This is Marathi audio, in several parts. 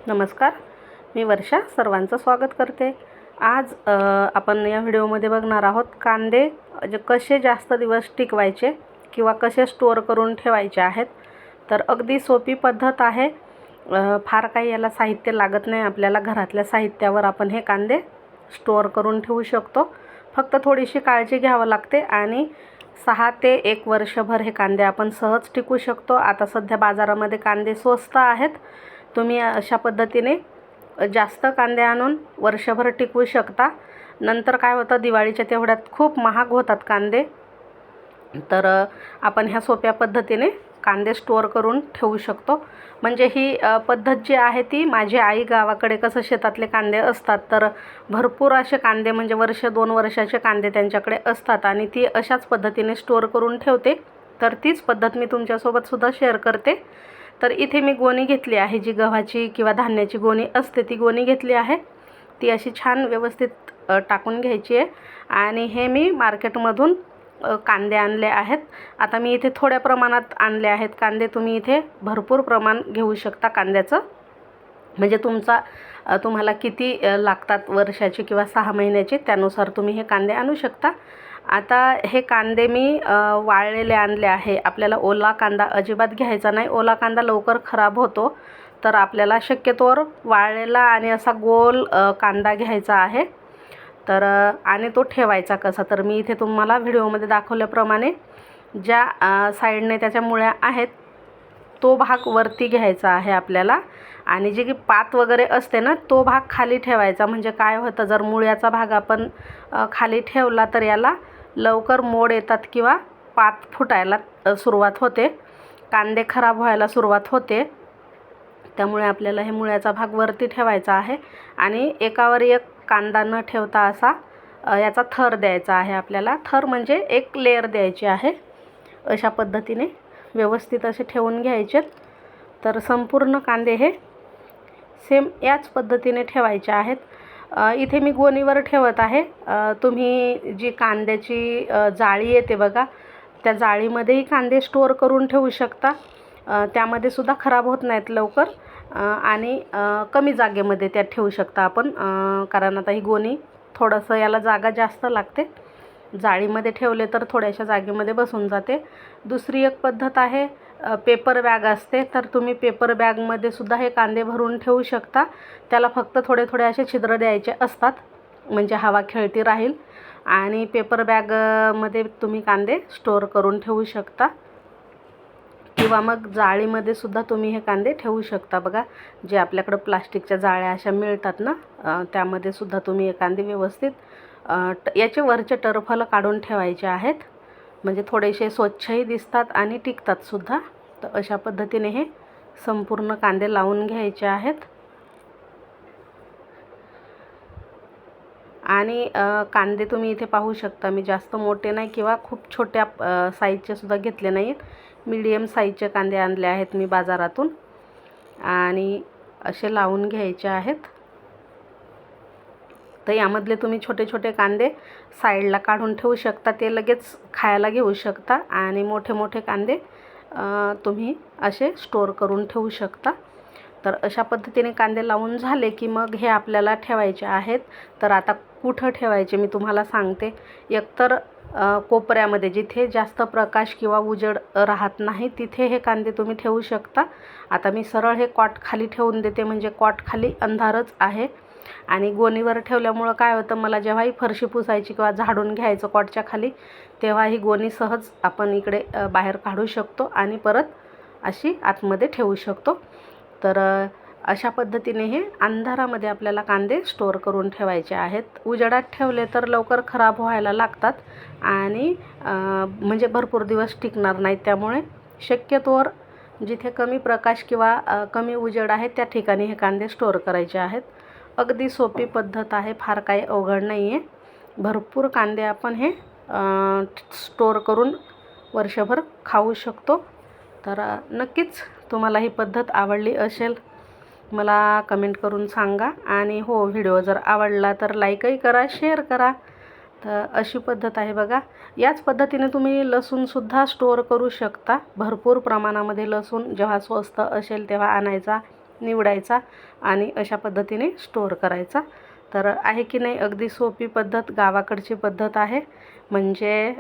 नमस्कार, मी वर्षा सर्वांचं स्वागत करते। आज आपण या व्हिडिओमध्ये बघणार आहोत कांदे कसे जास्त दिवस टिकवायचे किंवा कसे स्टोअर करून ठेवायचे आहेत। तर अगदी सोपी पद्धत आहे। फार काही याला साहित्य लागत नाही, आपल्याला घरातल्या साहित्यावर आपण हे कांदे स्टोअर करून ठेवू शकतो। फक्त थोडीशी काळजी घ्यावी लागते आणि 6 ते 1 वर्षभर हे कांदे आपण सहज टिकू शकतो। आता सध्या बाजारामध्ये कांदे स्वस्त आहेत, तुम्ही अशा पद्धतीने जास्त कांदे आणून वर्षभर टिकवू शकता। नंतर काय होतं, दिवाळीच्या तेवढ्यात खूप महाग होतात कांदे। तर आपण ह्या सोप्या पद्धतीने कांदे स्टोअर करून ठेवू शकतो। म्हणजे ही पद्धत जी आहे ती माझी आई गावाकडे कसं शेतातले कांदे असतात, तर भरपूर असे कांदे म्हणजे वर्ष 2 वर्षाचे कांदे त्यांच्याकडे असतात आणि ती अशाच पद्धतीने स्टोअर करून ठेवते। तर तीच पद्धत मी तुमच्यासोबत सुद्धा शेअर करते। तर इथे मी गोणी घेतली आहे, जी गव्हाची किंवा धान्याची गोणी असते ती गोणी घेतली आहे। ती अशी छान व्यवस्थित टाकून घ्यायची आहे आणि हे मी मार्केटमधून कांदे आणले आहेत। आता मी इथे थोड्या प्रमाणात आणले आहेत कांदे, तुम्ही इथे भरपूर प्रमाण घेऊ शकता कांद्याचं। म्हणजे तुम्हाला किती लागतात वर्षाचे किंवा 6 महिन्याचे, त्यानुसार तुम्ही हे कांदे आणू शकता। आता हे कांदे मी वाळलेले आणले आहे। आपल्याला ओला कांदा अजिबात घ्यायचा नाही, ओला कांदा लवकर खराब होतो। तर आपल्याला शक्यतोवर वाळलेला आणि असा गोल कांदा घ्यायचा आहे। तर आणि तो ठेवायचा कसा, तर मी इथे तुम्हाला व्हिडिओमध्ये दाखवल्याप्रमाणे ज्या साईडने त्याच्या मुळ्या आहेत तो भाग वरती घ्यायचा आहे आपल्याला, आणि जी की पात वगैरे असते ना तो भाग खाली ठेवायचा। म्हणजे काय होतं, जर मुळ्याचा भाग आपण खाली ठेवला तर याला लवकर मोड येतात किंवा पात फुटायला सुरुवात होते, कांदे खराब व्हायला सुरुवात होते। त्यामुळे आपल्याला हे मुळ्याचा भाग वरती ठेवायचा आहे आणि एकावर एक कांदा न ठेवता असा याचा थर द्यायचा आहे आपल्याला। थर म्हणजे एक लेयर द्यायची आहे। अशा पद्धतीने व्यवस्थित असे ठेवून घ्यायचे। तर संपूर्ण कांदे हे सेम याच पद्धतीने ठेवायचे आहेत। इथे मी गोणीवर ठेवत आहे। तुम्ही जी कांद्याची जाळी येते बघा, त्या जाळीमध्येही कांदे स्टोअर करून ठेवू शकता। त्यामध्ये सुद्धा खराब होत नाहीत लवकर आणि कमी जागेमध्ये त्या ठेवू शकता आपण, कारण आता ही गोणी थोडंसं याला जागा जास्त लागते। जाळीमध्ये ठेवले तर थोड्याशा जागेमध्ये बसून जाते। दुसरी एक पद्धत आहे, पेपर बॅग असते, तर तुम्ही पेपर बॅगमध्ये सुद्धा हे कांदे भरून ठेवू शकता। त्याला फक्त थोडे थोडे असे छिद्र द्यायचे असतात, म्हणजे हवा खेळती राहील आणि पेपर बॅगमध्ये तुम्ही कांदे स्टोअर करून ठेवू शकता। किंवा मग जाळीमध्ये सुद्धा तुम्ही हे कांदे ठेवू शकता। बघा, जे आपल्याकडे प्लास्टिकच्या जाळ्या अशा मिळतात ना, त्यामध्ये सुद्धा तुम्ही हे कांदे व्यवस्थित याचे वरचे टरफल काढून ठेवायचे आहेत, म्हणजे थोडेसे स्वच्छही दिसतात आणि टिकतात सुद्धा। तर अशा पद्धतीने हे संपूर्ण कांदे लावून घ्यायचे आहेत। आणि कांदे तुम्ही इथे पाहू शकता, मी जास्त मोठे नाही किंवा खूप छोट्या साईजचे सुद्धा घेतले नाहीत, मीडियम साईजचे कांदे आणले आहेत मी बाजारातून आणि असे लावून घ्यायचे आहेत। तर यामधले तुम्ही छोटे छोटे कांदे साईडला काढून ठेवू शकता, ते लगेच खायला घेऊ शकता, आणि मोठे मोठे कांदे तुम्ही असे स्टोअर करून ठेवू शकता। तर अशा पद्धतीने कांदे लावून झाले की मग हे आपल्याला ठेवायचे आहेत। तर आता कुठं ठेवायचे मी तुम्हाला सांगते। एकतर कोपऱ्यामध्ये, जिथे जास्त प्रकाश किंवा उजेड राहत नाही तिथे हे कांदे तुम्ही ठेवू शकता। आता मी सरळ हे कॉट खाली ठेवून देते, म्हणजे कॉट खाली अंधारच आहे आणि गोणीवर ठेवल्यामुळं काय होतं, मला जेव्हाही फरशी पुसायची किंवा झाडून घ्यायचं कॉटच्या खाली, तेव्हा ही गोणी सहज आपण इकडे बाहेर काढू शकतो आणि परत अशी आतमध्ये ठेवू शकतो। तर अशा पद्धतीने हे अंधारामध्ये आपल्याला कांदे स्टोअर करून ठेवायचे आहेत। उजेडात ठेवले तर लवकर खराब व्हायला लागतात आणि म्हणजे भरपूर दिवस टिकणार नाहीत। त्यामुळे शक्यतोवर जिथे कमी प्रकाश किंवा कमी उजेड आहे त्या ठिकाणी हे कांदे स्टोअर करायचे आहेत। अगदी सोपी पद्धत आहे, फार काही अवघड नाही आहे। भरपूर कांदे आपण हे स्टोअर करून वर्षभर खाऊ शकतो। तर नक्कीच तुम्हाला ही पद्धत आवडली असेल, मला कमेंट करून सांगा, आणि हो, व्हिडिओ जर आवडला तर लाईकही करा, शेअर करा। तर अशी पद्धत आहे बघा। याच पद्धतीने तुम्ही लसूणसुद्धा स्टोअर करू शकता। भरपूर प्रमाणामध्ये लसूण जेव्हा स्वस्त असेल तेव्हा आणायचा, निवडायचा आणि अशा पद्धतीने स्टोअर करायचा. तर आहे की नाही अगदी सोपी पद्धत, गावाकडची पद्धत आहे. म्हणजे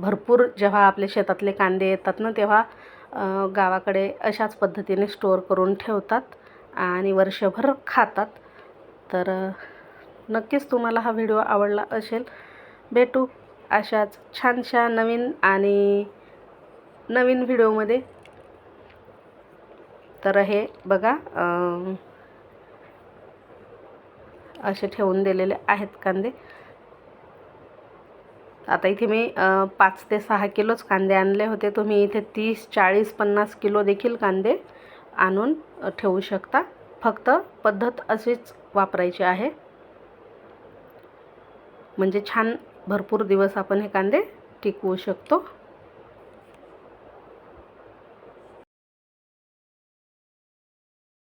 भरपूर जेव्हा आपल्या शेतातले कांदे येतात ना तेव्हा गावाकडे अशाच पद्धतीने स्टोअर करून ठेवतात आणि वर्षभर खातात. तर नक्कीच तुम्हाला हा व्हिडिओ आवडला असेल. भेटू अशाच छानशा नवीन व्हिडिओमध्ये. तर हे बघा असे ठेवून दिलेले आहेत कांदे. आता इथे मी 5 ते 6 किलोच कांदे आणले होते. तुम्ही इथे 30, 40, 50 किलो देखील कांदे आणून ठेवू शकता. फक्त पद्धत अशीच वापरायची आहे. म्हणजे छान भरपूर दिवस आपण हे कांदे टिकवू शकतो.